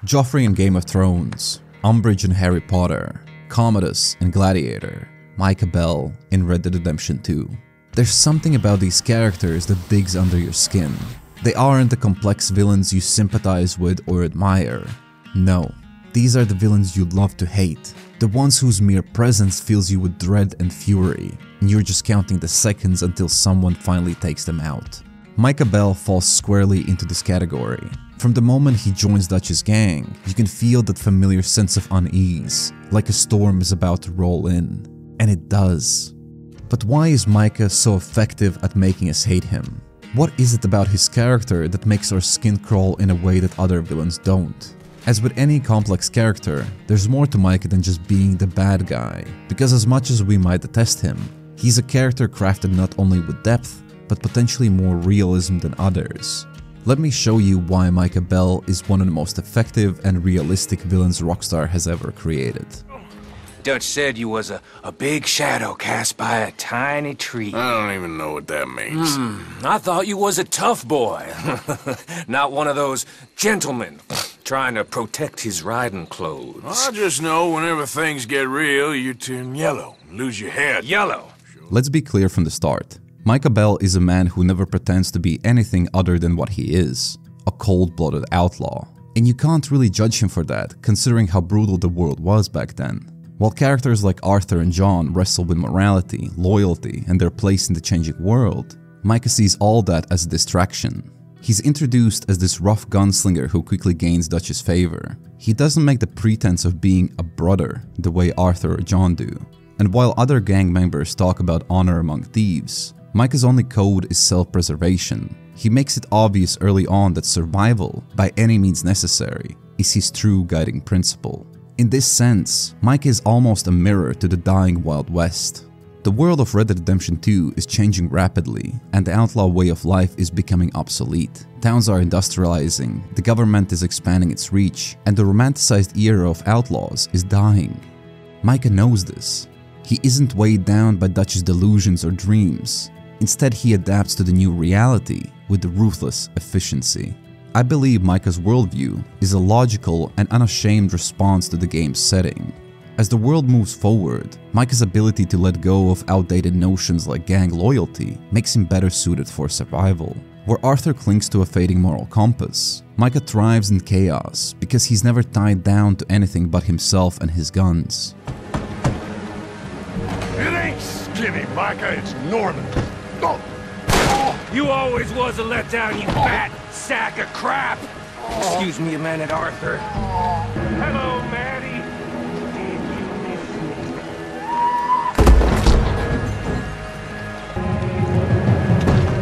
Joffrey in Game of Thrones, Umbridge in Harry Potter, Commodus in Gladiator, Micah Bell in Red Dead Redemption 2. There's something about these characters that digs under your skin. They aren't the complex villains you sympathize with or admire. No, these are the villains you'd love to hate. The ones whose mere presence fills you with dread and fury, and you're just counting the seconds until someone finally takes them out. Micah Bell falls squarely into this category. From the moment he joins Dutch's gang, you can feel that familiar sense of unease, like a storm is about to roll in. And it does. But why is Micah so effective at making us hate him? What is it about his character that makes our skin crawl in a way that other villains don't? As with any complex character, there's more to Micah than just being the bad guy, because as much as we might detest him, he's a character crafted not only with depth, but potentially more realism than others. Let me show you why Micah Bell is one of the most effective and realistic villains Rockstar has ever created. Dutch said you was a big shadow cast by a tiny tree. I don't even know what that means. I thought you was a tough boy. Not one of those gentlemen trying to protect his riding clothes. I just know whenever things get real, you turn yellow, lose your head. Yellow. Let's be clear from the start. Micah Bell is a man who never pretends to be anything other than what he is, a cold-blooded outlaw. And you can't really judge him for that, considering how brutal the world was back then. While characters like Arthur and John wrestle with morality, loyalty, and their place in the changing world, Micah sees all that as a distraction. He's introduced as this rough gunslinger who quickly gains Dutch's favor. He doesn't make the pretense of being a brother the way Arthur or John do. And while other gang members talk about honor among thieves, Micah's only code is self-preservation. He makes it obvious early on that survival, by any means necessary, is his true guiding principle. In this sense, Micah is almost a mirror to the dying Wild West. The world of Red Dead Redemption 2 is changing rapidly, and the outlaw way of life is becoming obsolete. Towns are industrializing, the government is expanding its reach, and the romanticized era of outlaws is dying. Micah knows this. He isn't weighed down by Dutch's delusions or dreams. Instead, he adapts to the new reality with ruthless efficiency. I believe Micah's worldview is a logical and unashamed response to the game's setting. As the world moves forward, Micah's ability to let go of outdated notions like gang loyalty makes him better suited for survival. Where Arthur clings to a fading moral compass, Micah thrives in chaos because he's never tied down to anything but himself and his guns. It ain't Skinny, Micah, it's Norman. Oh. You always was a letdown, you fat sack of crap! Excuse me a minute, Arthur. Hello, Maddie.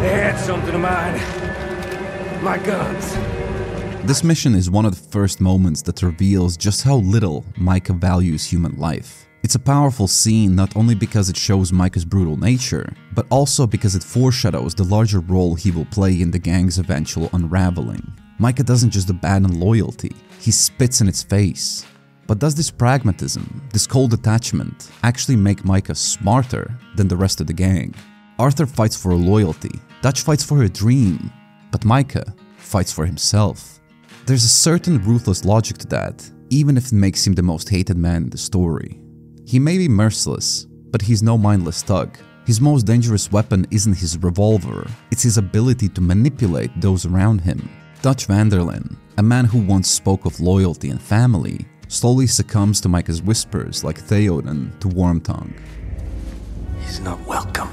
They had something of mine. My guns. This mission is one of the first moments that reveals just how little Micah values human life. It's a powerful scene not only because it shows Micah's brutal nature, but also because it foreshadows the larger role he will play in the gang's eventual unraveling. Micah doesn't just abandon loyalty, he spits in its face. But does this pragmatism, this cold detachment, actually make Micah smarter than the rest of the gang? Arthur fights for loyalty, Dutch fights for a dream, but Micah fights for himself. There's a certain ruthless logic to that, even if it makes him the most hated man in the story. He may be merciless, but he's no mindless thug. His most dangerous weapon isn't his revolver, it's his ability to manipulate those around him. Dutch Van der Linde, a man who once spoke of loyalty and family, slowly succumbs to Micah's whispers like Theoden to Wormtongue. He's not welcome.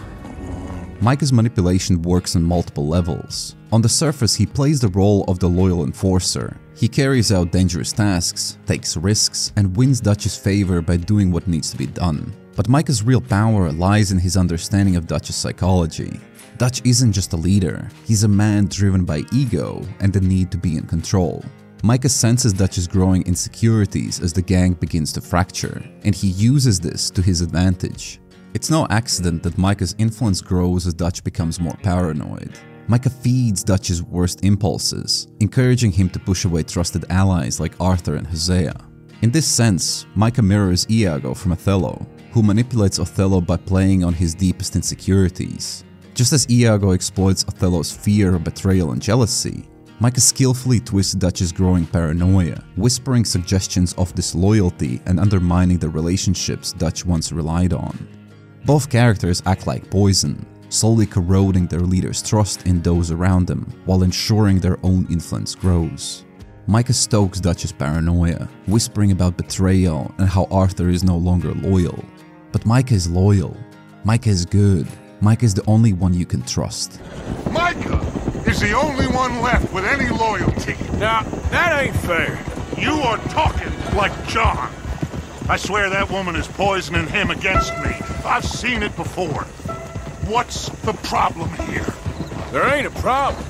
Micah's manipulation works on multiple levels. On the surface, he plays the role of the loyal enforcer. He carries out dangerous tasks, takes risks, and wins Dutch's favor by doing what needs to be done. But Micah's real power lies in his understanding of Dutch's psychology. Dutch isn't just a leader, he's a man driven by ego and the need to be in control. Micah senses Dutch's growing insecurities as the gang begins to fracture, and he uses this to his advantage. It's no accident that Micah's influence grows as Dutch becomes more paranoid. Micah feeds Dutch's worst impulses, encouraging him to push away trusted allies like Arthur and Hosea. In this sense, Micah mirrors Iago from Othello, who manipulates Othello by playing on his deepest insecurities. Just as Iago exploits Othello's fear, betrayal, and jealousy, Micah skillfully twists Dutch's growing paranoia, whispering suggestions of disloyalty and undermining the relationships Dutch once relied on. Both characters act like poison, slowly corroding their leader's trust in those around them while ensuring their own influence grows. Micah stokes Dutch's paranoia, whispering about betrayal and how Arthur is no longer loyal. But Micah is loyal. Micah is good. Micah is the only one you can trust. Micah is the only one left with any loyalty. Now, that ain't fair. You are talking like John. I swear that woman is poisoning him against me. I've seen it before. What's the problem here? There ain't a problem.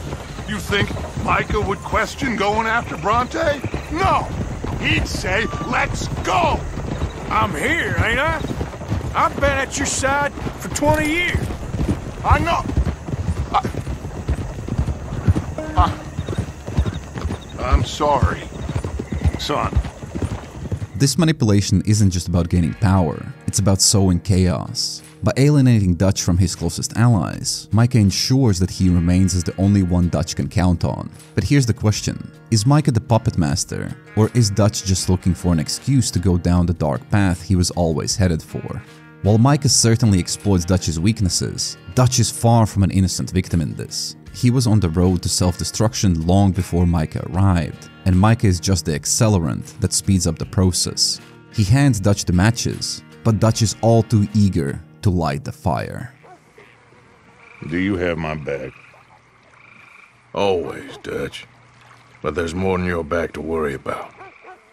You think Micah would question going after Bronte? No! He'd say, let's go! I'm here, ain't I? I've been at your side for 20 years. I know. I'm sorry, son. This manipulation isn't just about gaining power, it's about sowing chaos. By alienating Dutch from his closest allies, Micah ensures that he remains as the only one Dutch can count on. But here's the question, is Micah the puppet master, or is Dutch just looking for an excuse to go down the dark path he was always headed for? While Micah certainly exploits Dutch's weaknesses, Dutch is far from an innocent victim in this. He was on the road to self-destruction long before Micah arrived, and Micah is just the accelerant that speeds up the process. He hands Dutch the matches, but Dutch is all too eager to light the fire. Do you have my back? Always, Dutch. But there's more than your back to worry about.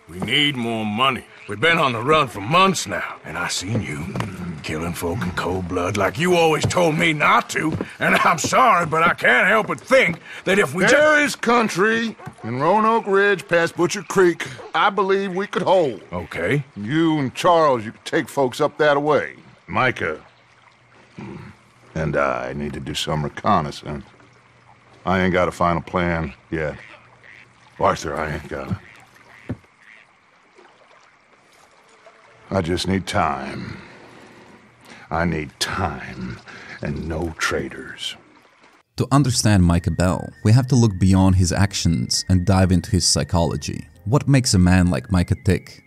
We need more money. We've been on the run for months now, and I seen you killing folk in cold blood like you always told me not to, and I'm sorry, but I can't help but think that if we There is country in Roanoke Ridge past Butcher Creek I believe we could hold. Okay. You and Charles, you could take folks up that way. Micah and I need to do some reconnaissance. I ain't got a final plan yet. Arthur, I ain't got it. I just need time. I need time and no traitors. To understand Micah Bell, we have to look beyond his actions and dive into his psychology. What makes a man like Micah tick?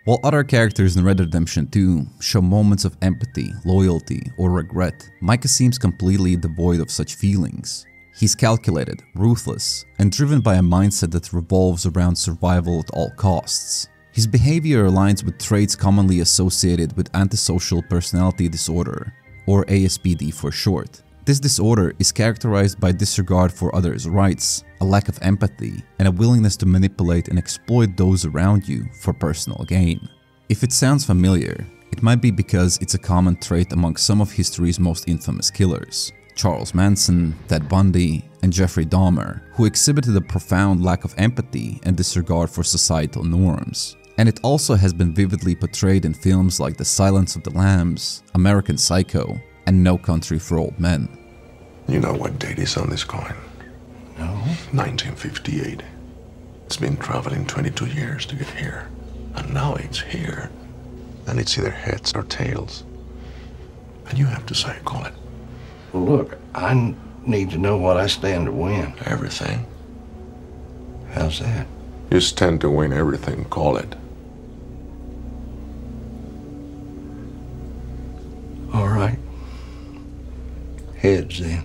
While other characters in Red Dead Redemption 2 show moments of empathy, loyalty, or regret, Micah seems completely devoid of such feelings. He's calculated, ruthless, and driven by a mindset that revolves around survival at all costs. His behavior aligns with traits commonly associated with antisocial personality disorder, or ASPD for short. This disorder is characterized by disregard for others' rights, a lack of empathy, and a willingness to manipulate and exploit those around you for personal gain. If it sounds familiar, it might be because it's a common trait among some of history's most infamous killers. Charles Manson, Ted Bundy, and Jeffrey Dahmer, who exhibited a profound lack of empathy and disregard for societal norms. And it also has been vividly portrayed in films like The Silence of the Lambs, American Psycho, and No Country for Old Men. You know what date is on this coin? No. 1958. It's been traveling 22 years to get here. And now it's here. And it's either heads or tails. And you have to say, call it. Well, look, I need to know what I stand to win. Everything. How's that? You stand to win everything, call it. All right. Heads, then.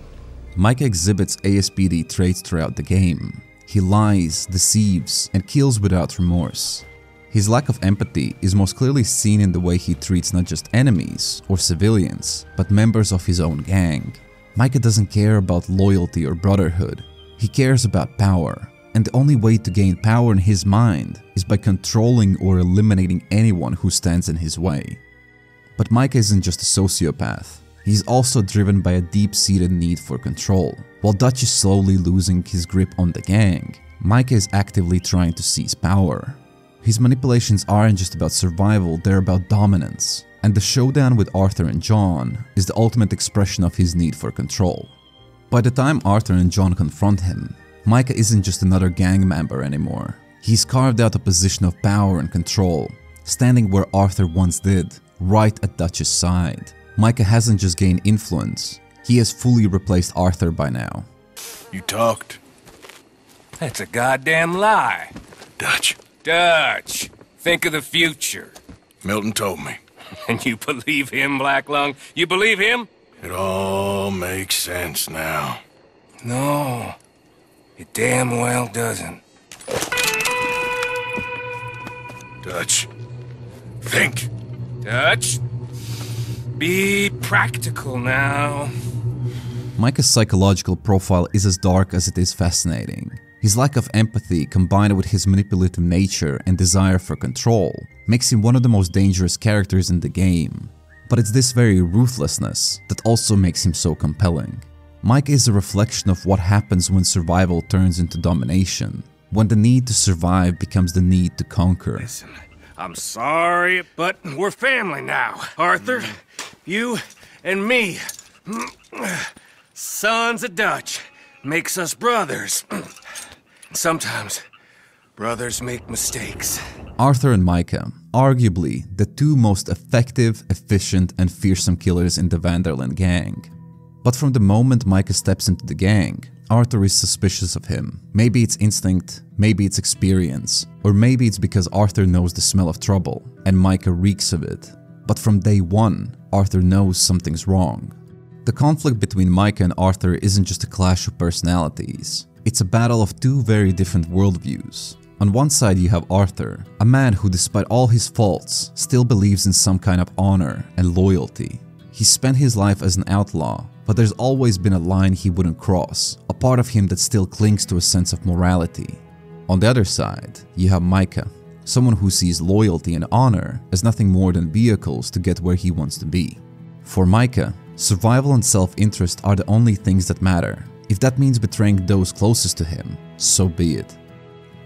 Micah exhibits ASPD traits throughout the game. He lies, deceives, and kills without remorse. His lack of empathy is most clearly seen in the way he treats not just enemies or civilians, but members of his own gang. Micah doesn't care about loyalty or brotherhood. He cares about power, and the only way to gain power in his mind is by controlling or eliminating anyone who stands in his way. But Micah isn't just a sociopath. He's also driven by a deep-seated need for control. While Dutch is slowly losing his grip on the gang, Micah is actively trying to seize power. His manipulations aren't just about survival, they're about dominance. And the showdown with Arthur and John is the ultimate expression of his need for control. By the time Arthur and John confront him, Micah isn't just another gang member anymore. He's carved out a position of power and control, standing where Arthur once did, right at Dutch's side. Micah hasn't just gained influence, he has fully replaced Arthur by now. You talked. That's a goddamn lie. Dutch. Dutch, think of the future. Milton told me. And you believe him, Black Lung? You believe him? It all makes sense now. No, it damn well doesn't. Dutch, think. Dutch, be practical now. Micah's psychological profile is as dark as it is fascinating. His lack of empathy, combined with his manipulative nature and desire for control, makes him one of the most dangerous characters in the game. But it's this very ruthlessness that also makes him so compelling. Micah is a reflection of what happens when survival turns into domination, when the need to survive becomes the need to conquer. Listen, I'm sorry, but we're family now, Arthur. You and me. Sons of Dutch makes us brothers. Sometimes, brothers make mistakes. Arthur and Micah, arguably the two most effective, efficient, and fearsome killers in the Van der Linde gang. But from the moment Micah steps into the gang, Arthur is suspicious of him. Maybe it's instinct, maybe it's experience, or maybe it's because Arthur knows the smell of trouble, and Micah reeks of it. But from day one, Arthur knows something's wrong. The conflict between Micah and Arthur isn't just a clash of personalities. It's a battle of two very different worldviews. On one side you have Arthur, a man who despite all his faults, still believes in some kind of honor and loyalty. He spent his life as an outlaw, but there's always been a line he wouldn't cross, a part of him that still clings to a sense of morality. On the other side, you have Micah, someone who sees loyalty and honor as nothing more than vehicles to get where he wants to be. For Micah, survival and self-interest are the only things that matter. If that means betraying those closest to him, so be it.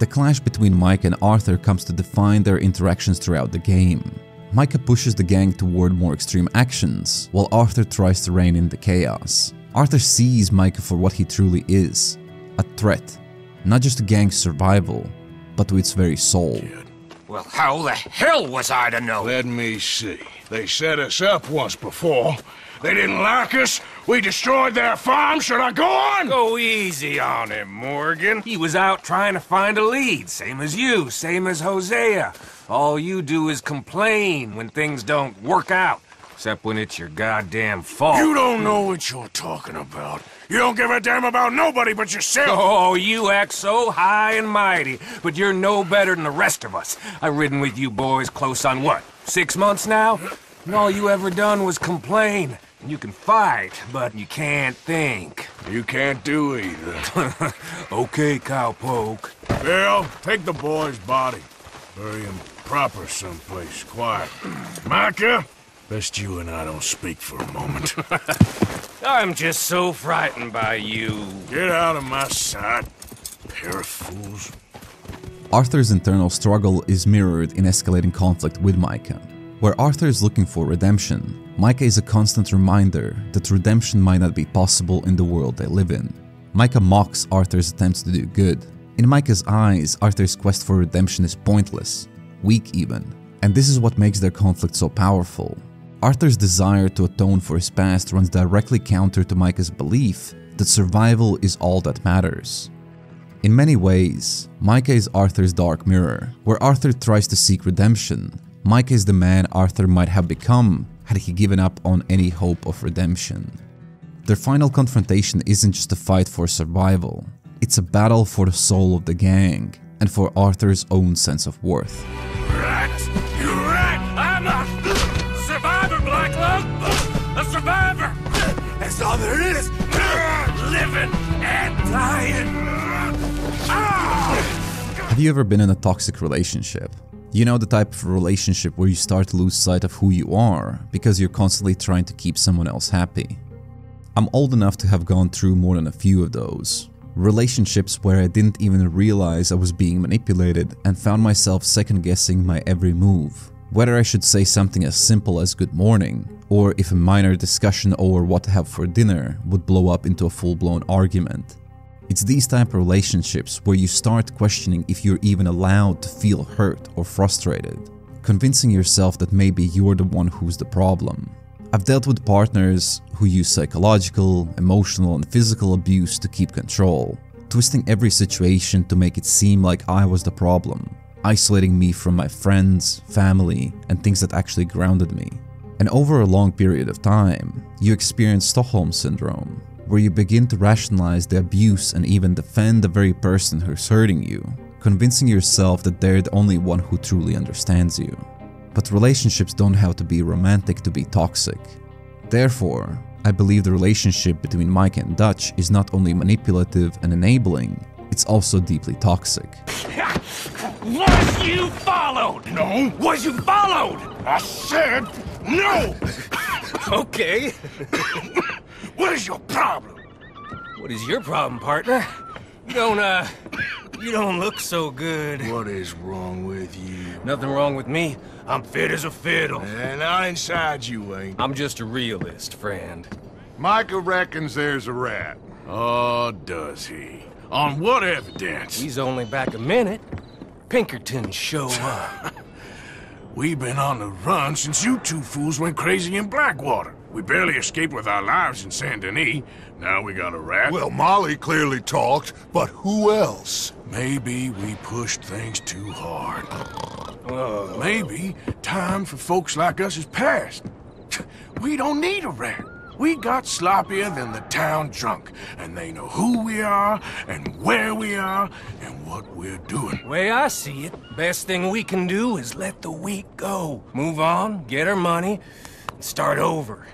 The clash between Micah and Arthur comes to define their interactions throughout the game. Micah pushes the gang toward more extreme actions, while Arthur tries to rein in the chaos. Arthur sees Micah for what he truly is, a threat, not just to gang's survival, but to its very soul. Well, how the hell was I to know? Let me see. They set us up once before. They didn't like us. We destroyed their farm. Should I go on? Go easy on him, Morgan. He was out trying to find a lead, same as you, same as Hosea. All you do is complain when things don't work out, except when it's your goddamn fault. You don't know what you're talking about. You don't give a damn about nobody but yourself. Oh, you act so high and mighty, but you're no better than the rest of us. I've ridden with you boys close on what, 6 months now? And all you ever done was complain. You can fight, but you can't think. You can't do either. Okay, cowpoke. Bill, take the boy's body. Bury him proper someplace quiet. Micah, best you and I don't speak for a moment. I'm just so frightened by you. Get out of my sight, pair of fools. Arthur's internal struggle is mirrored in escalating conflict with Micah. Where Arthur is looking for redemption, Micah is a constant reminder that redemption might not be possible in the world they live in. Micah mocks Arthur's attempts to do good. In Micah's eyes, Arthur's quest for redemption is pointless, weak even, and this is what makes their conflict so powerful. Arthur's desire to atone for his past runs directly counter to Micah's belief that survival is all that matters. In many ways, Micah is Arthur's dark mirror. Where Arthur tries to seek redemption, Micah is the man Arthur might have become had he given up on any hope of redemption. Their final confrontation isn't just a fight for survival, it's a battle for the soul of the gang and for Arthur's own sense of worth. Rat! You rat! I'm a survivor, Black Lung! A survivor! That's all there is! Living and dying! Have you ever been in a toxic relationship? You know, the type of relationship where you start to lose sight of who you are because you're constantly trying to keep someone else happy. I'm old enough to have gone through more than a few of those. Relationships where I didn't even realize I was being manipulated and found myself second-guessing my every move. Whether I should say something as simple as good morning, or if a minor discussion over what to have for dinner would blow up into a full-blown argument. It's these type of relationships where you start questioning if you're even allowed to feel hurt or frustrated, convincing yourself that maybe you're the one who's the problem. I've dealt with partners who use psychological, emotional, and physical abuse to keep control. twisting every situation to make it seem like I was the problem, isolating me from my friends, family, and things that actually grounded me. And over a long period of time, you experience Stockholm Syndrome, where you begin to rationalize the abuse and even defend the very person who's hurting you, convincing yourself that they're the only one who truly understands you. But relationships don't have to be romantic to be toxic. Therefore, I believe the relationship between Micah and Dutch is not only manipulative and enabling, it's also deeply toxic. Was you followed? No. Was you followed? I said no! Okay. What is your problem? What is your problem, partner? You don't look so good. What is wrong with you? Nothing wrong with me. I'm fit as a fiddle. And not inside you ain't. I'm just a realist, friend. Micah reckons there's a rat. Oh, does he? On what evidence? He's only back a minute. Pinkerton show up. We've been on the run since you two fools went crazy in Blackwater. We barely escaped with our lives in Saint Denis. Now we got a rat. Well, Molly clearly talked, but who else? Maybe we pushed things too hard. Maybe time for folks like us is past. We don't need a rat. We got sloppier than the town drunk, and they know who we are, and where we are, and what we're doing. Way I see it, best thing we can do is let the week go. Move on, get our money, and start over.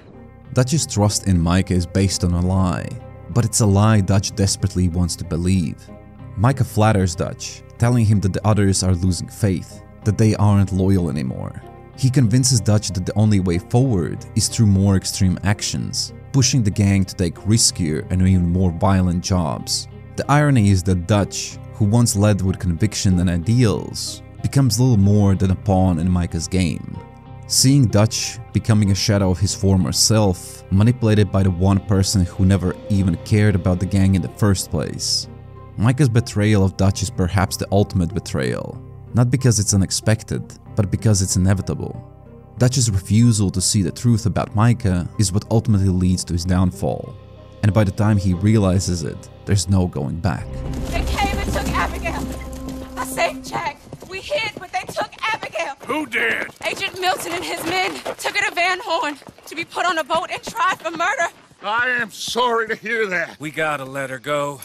Dutch's trust in Micah is based on a lie, but it's a lie Dutch desperately wants to believe. Micah flatters Dutch, telling him that the others are losing faith, that they aren't loyal anymore. He convinces Dutch that the only way forward is through more extreme actions, pushing the gang to take riskier and even more violent jobs. The irony is that Dutch, who once led with conviction and ideals, becomes little more than a pawn in Micah's game. Seeing Dutch becoming a shadow of his former self, manipulated by the one person who never even cared about the gang in the first place. Micah's betrayal of Dutch is perhaps the ultimate betrayal, not because it's unexpected, but because it's inevitable. Dutch's refusal to see the truth about Micah is what ultimately leads to his downfall, and by the time he realizes it, there's no going back. They came and took Abigail. I saved Jack. We hid, but they took Abigail. Who did? Agent Milton and his men took her to Van Horn to be put on a boat and tried for murder. I am sorry to hear that. We gotta let her go.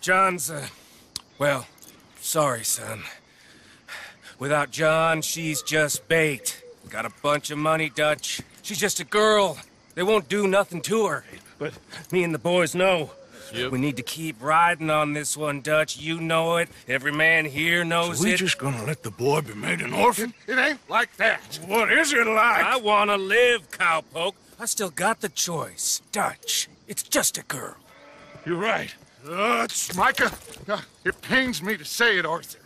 John's, well, sorry, son. Without John, she's just bait. Got a bunch of money, Dutch. She's just a girl. They won't do nothing to her. But me and the boys know. Yep. We need to keep riding on this one, Dutch. You know it. Every man here knows So we it. just gonna let the boy be made an orphan? It ain't like that. What is it like? I wanna live, cowpoke. I still got the choice. Dutch, it's just a girl. You're right. It's Micah. It pains me to say it, Arthur,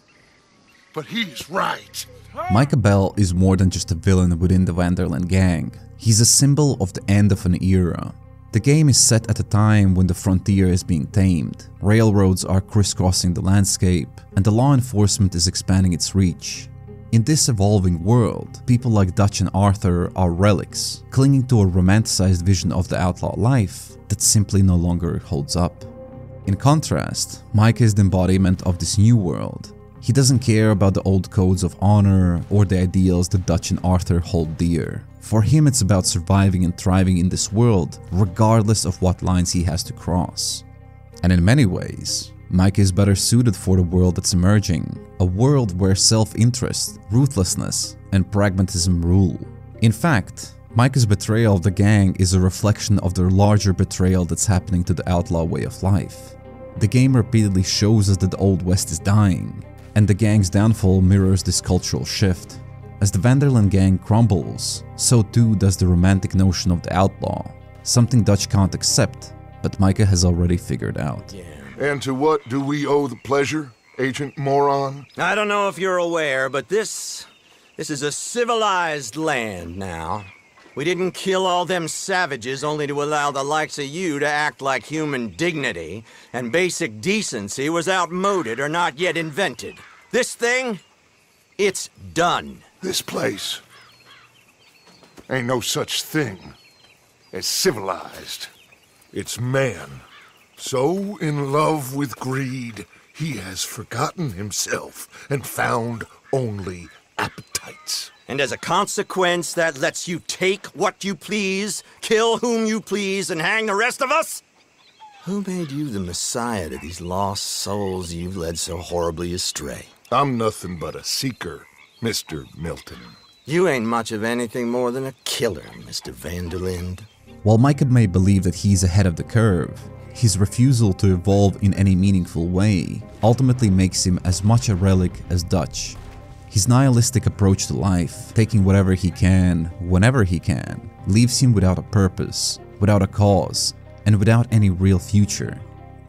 but he's right. Micah Bell is more than just a villain within the Van der Linde gang. He's a symbol of the end of an era. The game is set at a time when the frontier is being tamed, railroads are crisscrossing the landscape, and the law enforcement is expanding its reach. In this evolving world, people like Dutch and Arthur are relics, clinging to a romanticized vision of the outlaw life that simply no longer holds up. In contrast, Micah is the embodiment of this new world. He doesn't care about the old codes of honor or the ideals that Dutch and Arthur hold dear. For him, it's about surviving and thriving in this world, regardless of what lines he has to cross. And in many ways, Micah is better suited for the world that's emerging, a world where self-interest, ruthlessness, and pragmatism rule. In fact, Micah's betrayal of the gang is a reflection of the larger betrayal that's happening to the outlaw way of life. The game repeatedly shows us that the Old West is dying, and the gang's downfall mirrors this cultural shift. As the Van der Linde gang crumbles, so too does the romantic notion of the outlaw, something Dutch can't accept, but Micah has already figured out. And to what do we owe the pleasure, Agent Moron? I don't know if you're aware, but this is a civilized land now. We didn't kill all them savages only to allow the likes of you to act like human dignity, and basic decency was outmoded or not yet invented. This thing, it's done. This place ain't no such thing as civilized. It's man So in love with greed, he has forgotten himself and found only appetites. And as a consequence, that lets you take what you please, kill whom you please, and hang the rest of us? Who made you the messiah to these lost souls you've led so horribly astray? I'm nothing but a seeker, Mr. Milton. You ain't much of anything more than a killer, Mr. Van der Linde. While Micah may believe that he's ahead of the curve, his refusal to evolve in any meaningful way ultimately makes him as much a relic as Dutch. His nihilistic approach to life, taking whatever he can, whenever he can, leaves him without a purpose, without a cause, and without any real future.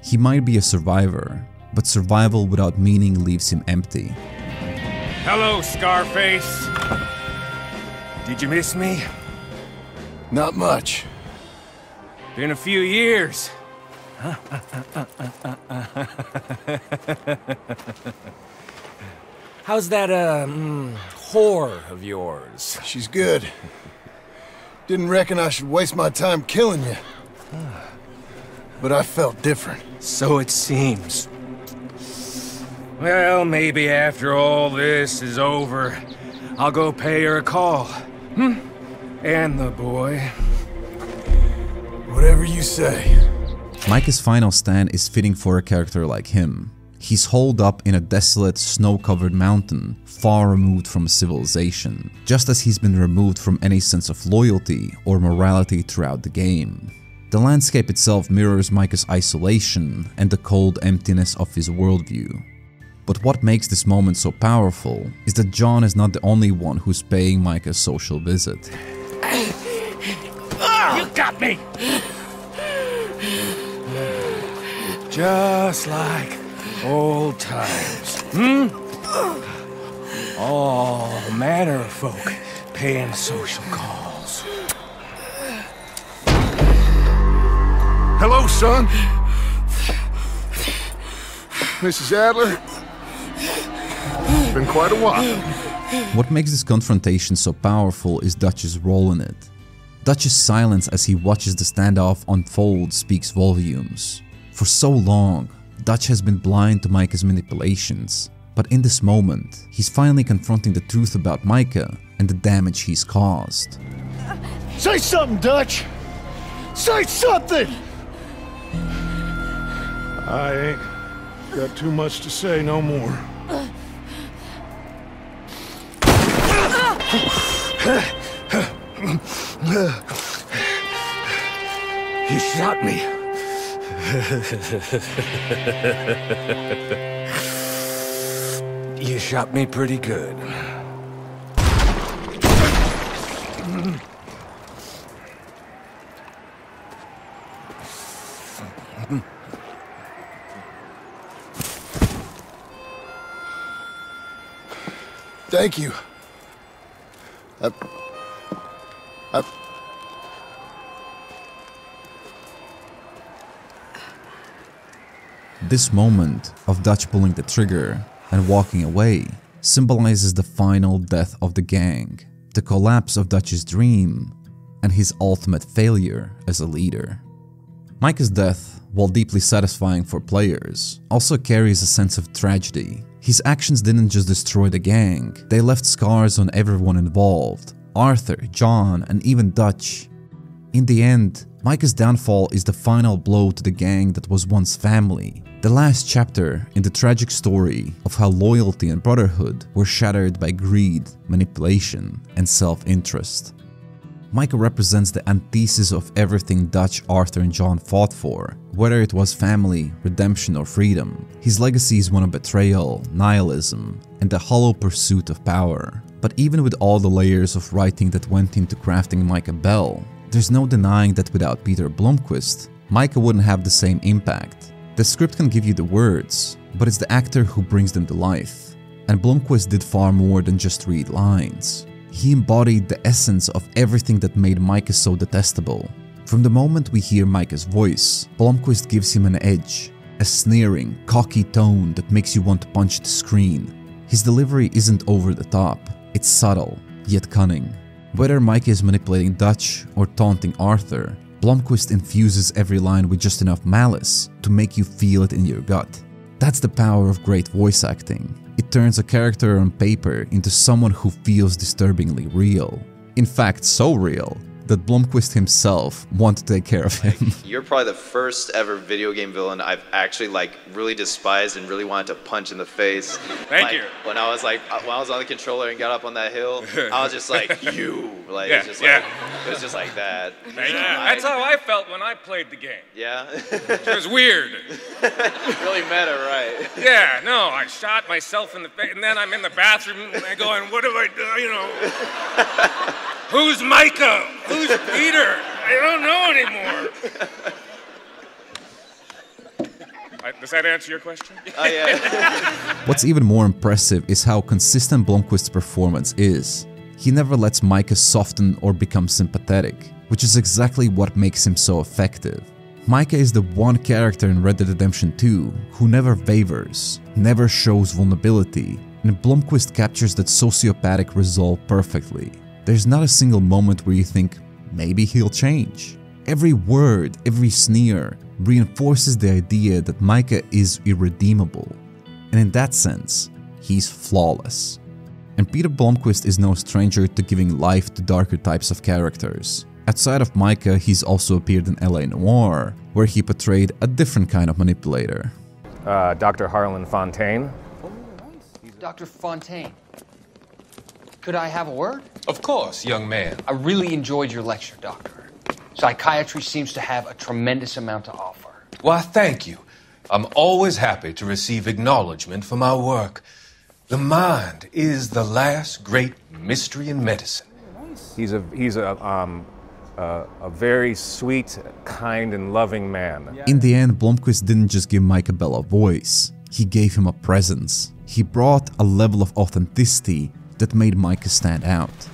He might be a survivor, but survival without meaning leaves him empty. Hello, Scarface. Did you miss me? Not much. Been a few years. How's that, whore of yours? She's good. Didn't reckon I should waste my time killing you. But I felt different. So it seems. Well, maybe after all this is over, I'll go pay her a call. And the boy. Whatever you say. Micah's final stand is fitting for a character like him. He's holed up in a desolate, snow-covered mountain, far removed from civilization, just as he's been removed from any sense of loyalty or morality throughout the game. The landscape itself mirrors Micah's isolation and the cold emptiness of his worldview. But what makes this moment so powerful is that John is not the only one who's paying Micah a social visit. You got me! Just like old times, All manner of folk paying social calls. Hello, son. Mrs. Adler. It's been quite a while. What makes this confrontation so powerful is Dutch's role in it. Dutch's silence as he watches the standoff unfold speaks volumes. For so long, Dutch has been blind to Micah's manipulations, but in this moment, he's finally confronting the truth about Micah and the damage he's caused. Say something, Dutch! Say something! I ain't got too much to say no more. You shot me. You shot me pretty good. Thank you. This moment of Dutch pulling the trigger and walking away symbolizes the final death of the gang, the collapse of Dutch's dream, and his ultimate failure as a leader. Micah's death, while deeply satisfying for players, also carries a sense of tragedy. His actions didn't just destroy the gang, they left scars on everyone involved: Arthur, John, and even Dutch. In the end, Micah's downfall is the final blow to the gang that was once family, the last chapter in the tragic story of how loyalty and brotherhood were shattered by greed, manipulation, and self-interest. Micah represents the antithesis of everything Dutch, Arthur, and John fought for, whether it was family, redemption, or freedom. His legacy is one of betrayal, nihilism, and the hollow pursuit of power. But even with all the layers of writing that went into crafting Micah Bell, there's no denying that without Peter Blomquist, Micah wouldn't have the same impact. The script can give you the words, but it's the actor who brings them to life. And Blomquist did far more than just read lines. He embodied the essence of everything that made Micah so detestable. From the moment we hear Micah's voice, Blomquist gives him an edge, a sneering, cocky tone that makes you want to punch the screen. His delivery isn't over the top, it's subtle, yet cunning. Whether Micah is manipulating Dutch or taunting Arthur, Blomqvist infuses every line with just enough malice to make you feel it in your gut. That's the power of great voice acting. It turns a character on paper into someone who feels disturbingly real. In fact, so real that Blomqvist himself wanted to take care of him. You're probably the first ever video game villain I've actually really despised and really wanted to punch in the face. Thank you. When I was on the controller and got up on that hill, I was just like, you. Like, Yeah, it's just yeah. like, it was just like that. Thank you. That's how I felt when I played the game. Yeah? It was weird. Really meta, right? Yeah, no, I shot myself in the face, and then I'm in the bathroom and I go, and what do I do, you know? Who's Micah? Who's Peter? I don't know anymore. Does that answer your question? Oh, yeah. What's even more impressive is how consistent Blomqvist's performance is. He never lets Micah soften or become sympathetic, which is exactly what makes him so effective. Micah is the one character in Red Dead Redemption 2 who never wavers, never shows vulnerability, and Blomqvist captures that sociopathic resolve perfectly. There's not a single moment where you think, maybe he'll change. Every word, every sneer reinforces the idea that Micah is irredeemable. And in that sense, he's flawless. And Peter Blomqvist is no stranger to giving life to darker types of characters. Outside of Micah, he's also appeared in LA Noire, where he portrayed a different kind of manipulator. Dr. Harlan Fontaine. Dr. Fontaine, could I have a word? Of course, young man. I really enjoyed your lecture, Doctor. Psychiatry seems to have a tremendous amount to offer. Why, thank you. I'm always happy to receive acknowledgement for my work. The mind is the last great mystery in medicine. He's a very sweet, kind, and loving man. In the end, Blomqvist didn't just give Micah Bell a voice, he gave him a presence. He brought a level of authenticity that made Micah stand out.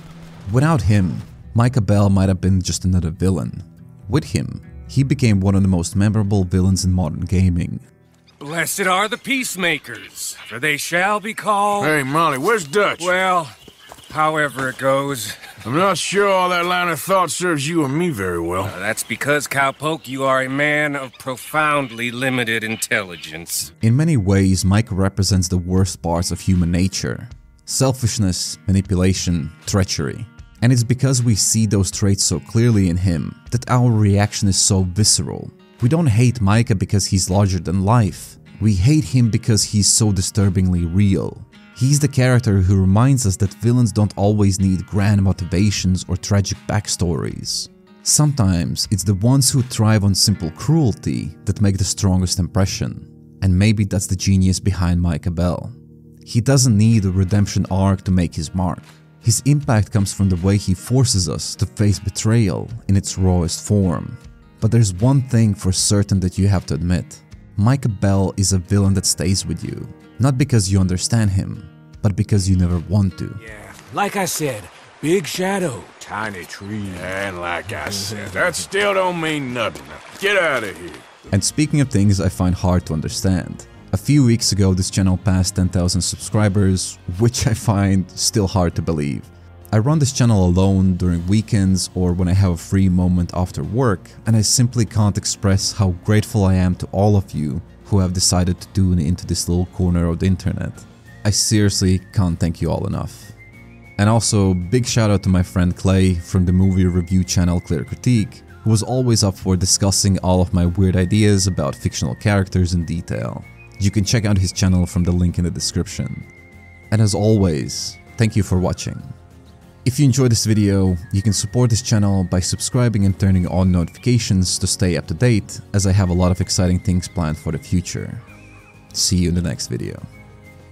Without him, Micah Bell might have been just another villain. With him, he became one of the most memorable villains in modern gaming. Blessed are the peacemakers, for they shall be called... Hey, Molly, where's Dutch? Well, however it goes. I'm not sure all that line of thought serves you and me very well. That's because, Cowpoke, you are a man of profoundly limited intelligence. In many ways, Micah represents the worst parts of human nature. Selfishness, manipulation, treachery. And it's because we see those traits so clearly in him that our reaction is so visceral. We don't hate Micah because he's larger than life. We hate him because he's so disturbingly real. He's the character who reminds us that villains don't always need grand motivations or tragic backstories. Sometimes it's the ones who thrive on simple cruelty that make the strongest impression. And maybe that's the genius behind Micah Bell. He doesn't need a redemption arc to make his mark. His impact comes from the way he forces us to face betrayal in its rawest form. But there's one thing for certain that you have to admit. Micah Bell is a villain that stays with you. Not because you understand him, but because you never want to. Yeah, like I said, big shadow, tiny tree. And like I said, that still don't mean nothing. Get out of here. And speaking of things I find hard to understand, a few weeks ago this channel passed 10,000 subscribers, which I find still hard to believe. I run this channel alone during weekends or when I have a free moment after work, and I simply can't express how grateful I am to all of you who have decided to tune into this little corner of the internet. I seriously can't thank you all enough. And also, big shout out to my friend Clay from the movie review channel Clear Critique, who was always up for discussing all of my weird ideas about fictional characters in detail. You can check out his channel from the link in the description. And as always, thank you for watching. If you enjoyed this video, you can support this channel by subscribing and turning on notifications to stay up to date, as I have a lot of exciting things planned for the future. See you in the next video.